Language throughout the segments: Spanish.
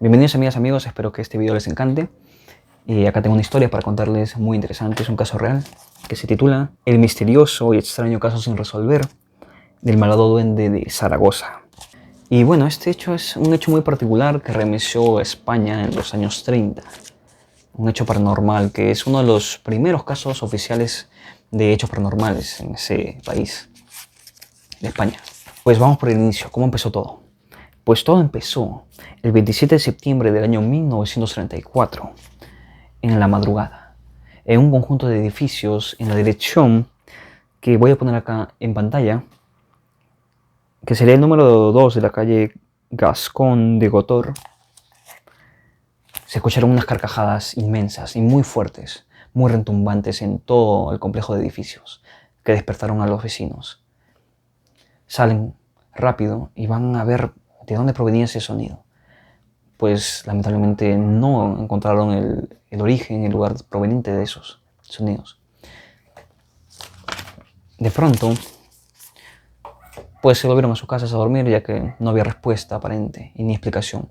Bienvenidos amigas, amigos, espero que este video les encante. Acá tengo una historia para contarles muy interesante, es un caso real que se titula El misterioso y extraño caso sin resolver del malvado duende de Zaragoza. Y bueno, este hecho es un hecho muy particular que remeció a España en los años 30. Un hecho paranormal que es uno de los primeros casos oficiales de hechos paranormales en ese país de España. Pues vamos por el inicio, ¿cómo empezó todo? Pues todo empezó el 27 de septiembre del año 1934, en la madrugada, en un conjunto de edificios en la dirección que voy a poner acá en pantalla, que sería el número 2 de la calle Gascón de Gotor. Se escucharon unas carcajadas inmensas y muy fuertes, muy retumbantes en todo el complejo de edificios, que despertaron a los vecinos. Salen rápido y van a ver de dónde provenía ese sonido. Pues lamentablemente no encontraron el origen, el lugar proveniente de esos sonidos. De pronto, pues se volvieron a sus casas a dormir, ya que no había respuesta aparente y ni explicación.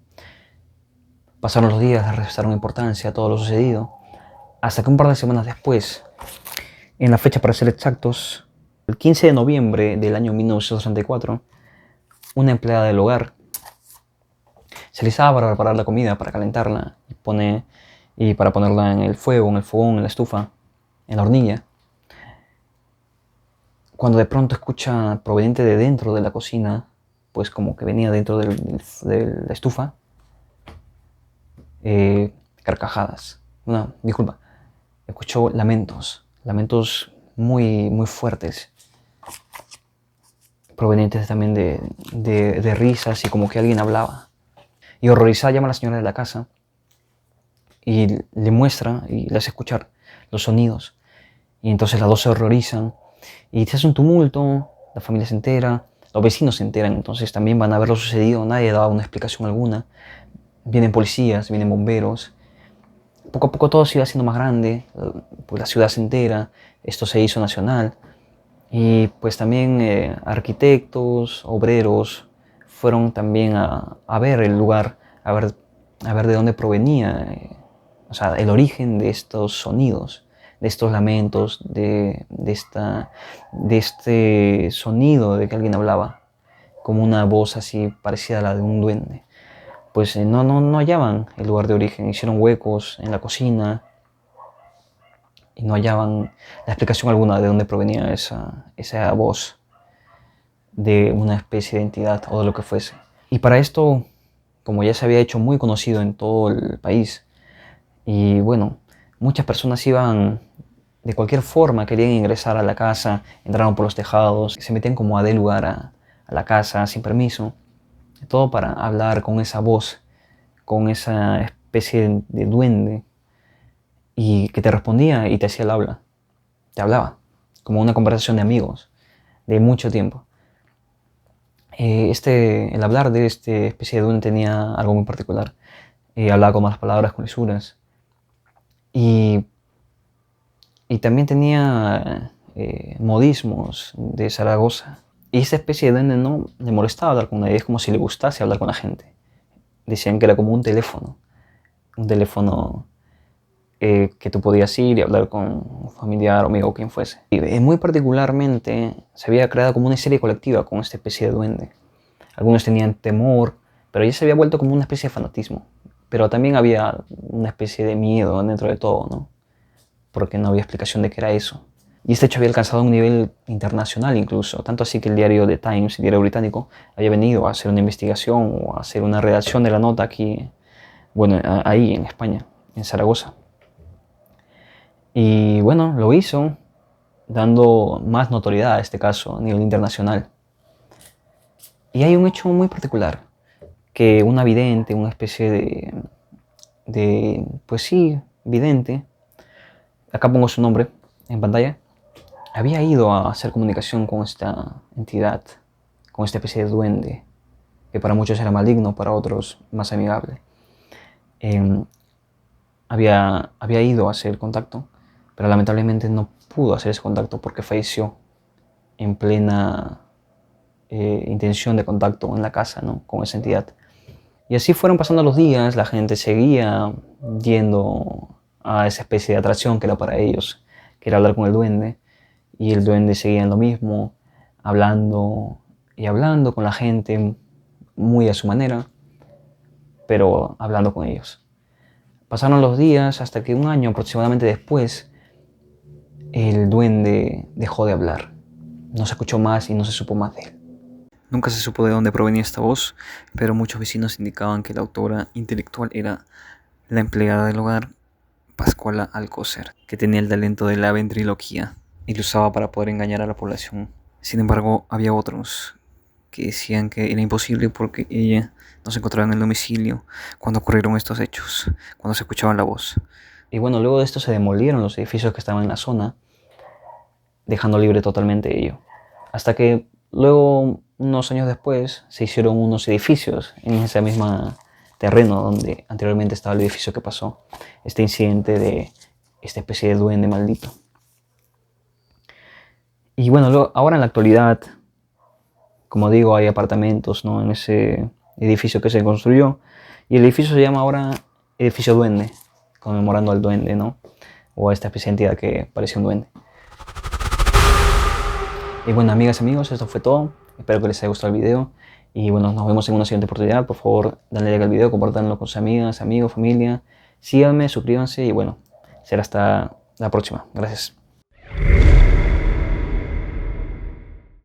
Pasaron los días, le restaron importancia a todo lo sucedido, hasta que un par de semanas después, en la fecha para ser exactos, el 15 de noviembre del año 1934, una empleada del hogar se alistaba para preparar la comida, para calentarla y para ponerla en el fuego, en el fogón, en la estufa, en la hornilla, cuando de pronto escucha proveniente de dentro de la cocina, pues como que venía dentro de la estufa, carcajadas. No, disculpa, escuchó lamentos muy, muy fuertes, provenientes también de risas y como que alguien hablaba. Y horrorizada llama a la señora de la casa y le muestra y le hace escuchar los sonidos. Y entonces las dos se horrorizan y se hace un tumulto, la familia se entera, los vecinos se enteran, entonces también van a ver lo sucedido, nadie daba una explicación alguna. Vienen policías, vienen bomberos. Poco a poco todo se iba haciendo más grande, pues la ciudad se entera, esto se hizo nacional. Y pues también arquitectos, obreros, fueron también a ver el lugar, a ver de dónde provenía, o sea, el origen de estos sonidos, de estos lamentos, de este sonido de que alguien hablaba, como una voz así parecida a la de un duende. Pues no hallaban el lugar de origen, hicieron huecos en la cocina y no hallaban la explicación alguna de dónde provenía esa voz de una especie de entidad o de lo que fuese. Y para esto, como ya se había hecho muy conocido en todo el país, y bueno, muchas personas iban de cualquier forma, querían ingresar a la casa, entraron por los tejados, se metían como a de lugar a la casa sin permiso, todo para hablar con esa voz, con esa especie de duende, y que te respondía y te hacía el habla, te hablaba, como una conversación de amigos, de mucho tiempo. El hablar de esta especie de duende tenía algo muy particular. Hablaba con malas palabras, con lisuras. Y también tenía modismos de Zaragoza. Y esta especie de duende no le molestaba hablar con nadie, es como si le gustase hablar con la gente. Decían que era como un teléfono que tú podías ir y hablar con un familiar, amigo o quien fuese. Y muy particularmente se había creado como una serie colectiva con esta especie de duende. Algunos tenían temor, pero ya se había vuelto como una especie de fanatismo. Pero también había una especie de miedo dentro de todo, ¿no? Porque no había explicación de qué era eso. Y este hecho había alcanzado un nivel internacional incluso, tanto así que el diario The Times, el diario británico, había venido a hacer una investigación o a hacer una redacción de la nota aquí, bueno, ahí en España, en Zaragoza. Y bueno, lo hizo dando más notoriedad a este caso a nivel internacional. Y hay un hecho muy particular, que una vidente, una especie pues sí, vidente, acá pongo su nombre en pantalla, había ido a hacer comunicación con esta entidad, con esta especie de duende, que para muchos era maligno, para otros más amigable. Había ido a hacer contacto, pero lamentablemente no pudo hacer ese contacto porque falleció en plena intención de contacto en la casa, ¿no? Con esa entidad. Y así fueron pasando los días, la gente seguía yendo a esa especie de atracción que era para ellos, que era hablar con el duende. Y el duende seguía en lo mismo, hablando y hablando con la gente muy a su manera, pero hablando con ellos. Pasaron los días hasta que un año aproximadamente después, el duende dejó de hablar. No se escuchó más y no se supo más de él. Nunca se supo de dónde provenía esta voz, pero muchos vecinos indicaban que la autora intelectual era la empleada del hogar, Pascuala Alcocer, que tenía el talento de la ventriloquía y lo usaba para poder engañar a la población. Sin embargo, había otros que decían que era imposible porque ella no se encontraba en el domicilio cuando ocurrieron estos hechos, cuando se escuchaba la voz. Y bueno, luego de esto se demolieron los edificios que estaban en la zona, dejando libre totalmente ello. Hasta que luego, unos años después, se hicieron unos edificios en ese mismo terreno donde anteriormente estaba el edificio que pasó este incidente de esta especie de duende maldito. Y bueno, ahora en la actualidad, como digo, hay apartamentos, ¿no?, en ese edificio que se construyó. Y el edificio se llama ahora Edificio Duende, conmemorando al duende, ¿no? O a esta especie de entidad que parecía un duende. Y bueno, amigas y amigos, esto fue todo. Espero que les haya gustado el video. Y bueno, nos vemos en una siguiente oportunidad. Por favor, denle like al video, compártanlo con sus amigas, amigos, familia. Síganme, suscríbanse y bueno, será hasta la próxima. Gracias.